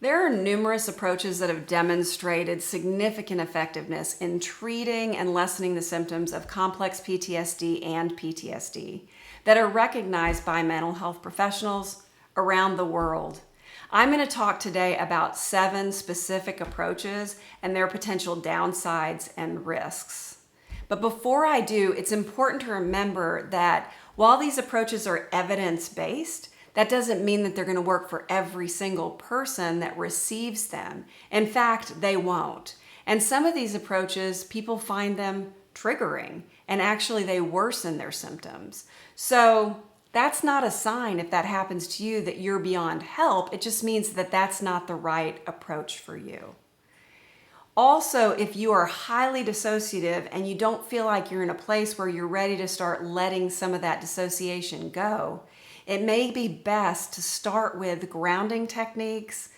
There are numerous approaches that have demonstrated significant effectiveness in treating and lessening the symptoms of complex PTSD and PTSD that are recognized by mental health professionals around the world. I'm going to talk today about 7 specific approaches and their potential downsides and risks. But before I do, it's important to remember that while these approaches are evidence-based, that doesn't mean that they're going to work for every single person that receives them. In fact, they won't. And some of these approaches, people find them triggering, and actually they worsen their symptoms. So that's not a sign, if that happens to you, that you're beyond help. It just means that that's not the right approach for you. Also, if you are highly dissociative and you don't feel like you're in a place where you're ready to start letting some of that dissociation go, it may be best to start with grounding techniques,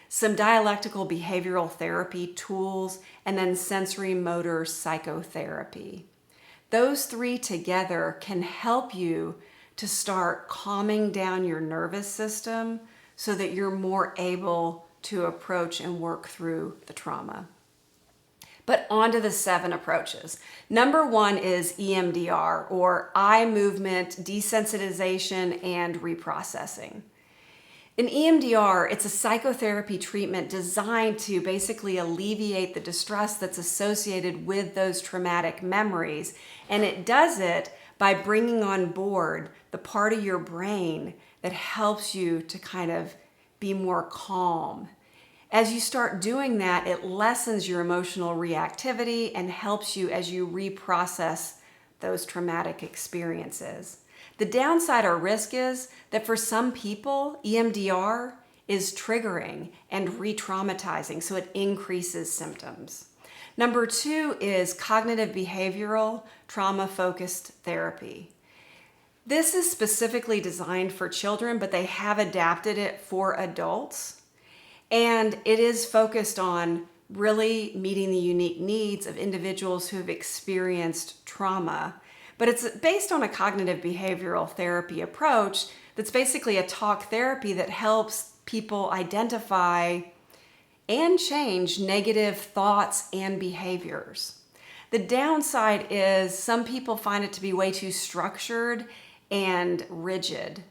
some dialectical behavioral therapy tools, and then sensory motor psychotherapy. Those 3 together can help you to start calming down your nervous system so that you're more able to approach and work through the trauma. But on to the 7 approaches. Number 1 is EMDR, or eye movement desensitization and reprocessing. In EMDR, it's a psychotherapy treatment designed to basically alleviate the distress that's associated with those traumatic memories. And it does it by bringing on board the part of your brain that helps you to kind of be more calm. As you start doing that, it lessens your emotional reactivity and helps you as you reprocess those traumatic experiences. The downside or risk is that for some people, EMDR is triggering and re-traumatizing, so it increases symptoms. Number 2 is cognitive behavioral trauma-focused therapy. This is specifically designed for children, but they have adapted it for adults. And it is focused on really meeting the unique needs of individuals who have experienced trauma. But it's based on a cognitive behavioral therapy approach that's basically a talk therapy that helps people identify and change negative thoughts and behaviors. The downside is some people find it to be way too structured and rigid.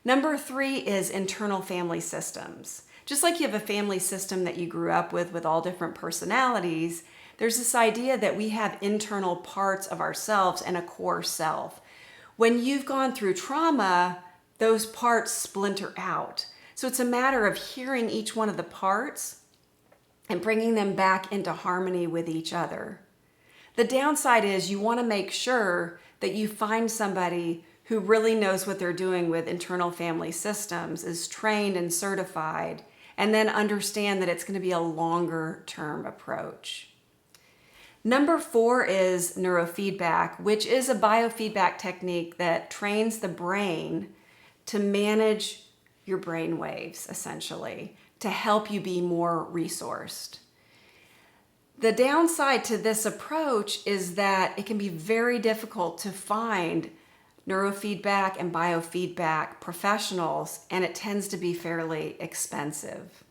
Number 3 is internal family systems. Just like you have a family system that you grew up with all different personalities, there's this idea that we have internal parts of ourselves and a core self. When you've gone through trauma, those parts splinter out. So it's a matter of hearing each one of the parts and bringing them back into harmony with each other. The downside is you want to make sure that you find somebody who really knows what they're doing with internal family systems, is trained and certified, and then understand that it's going to be a longer term approach. Number 4 is neurofeedback, which is a biofeedback technique that trains the brain to manage your brain waves, essentially, to help you be more resourced. The downside to this approach is that it can be very difficult to find neurofeedback and biofeedback professionals, and it tends to be fairly expensive.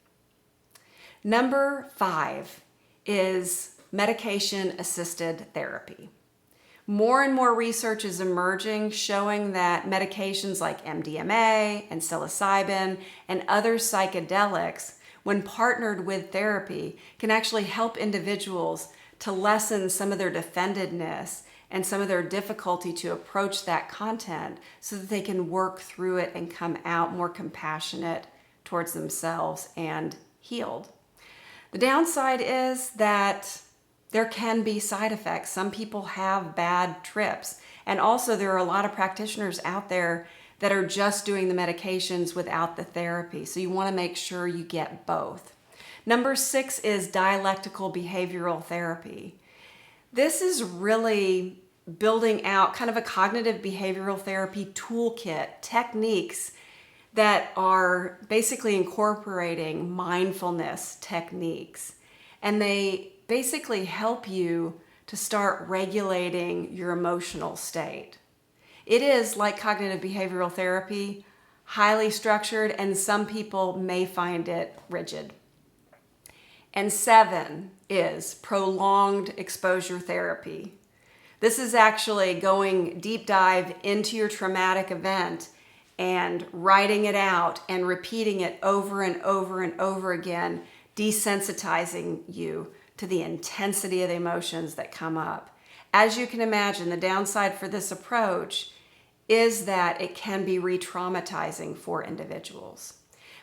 Number 5 is medication-assisted therapy. More and more research is emerging showing that medications like MDMA and psilocybin and other psychedelics, when partnered with therapy, can actually help individuals to lessen some of their defendedness and some of their difficulty to approach that content so that they can work through it and come out more compassionate towards themselves and healed. The downside is that there can be side effects. Some people have bad trips. And also there are a lot of practitioners out there that are just doing the medications without the therapy. So you want to make sure you get both. Number 6 is dialectical behavioral therapy. This is really building out kind of a cognitive behavioral therapy toolkit, techniques that are basically incorporating mindfulness techniques. And they basically help you to start regulating your emotional state. It is, like cognitive behavioral therapy, highly structured, and some people may find it rigid. And 7 is prolonged exposure therapy. This is actually going deep dive into your traumatic event and writing it out and repeating it over and over and over again, desensitizing you to the intensity of the emotions that come up. As you can imagine, the downside for this approach is that it can be re-traumatizing for individuals.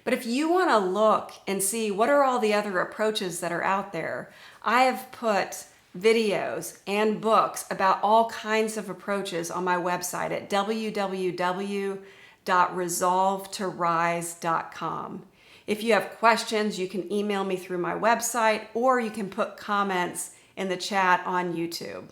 But if you want to look and see what are all the other approaches that are out there, I have put videos and books about all kinds of approaches on my website at www.resolvetorise.com. If you have questions, you can email me through my website, or you can put comments in the chat on YouTube.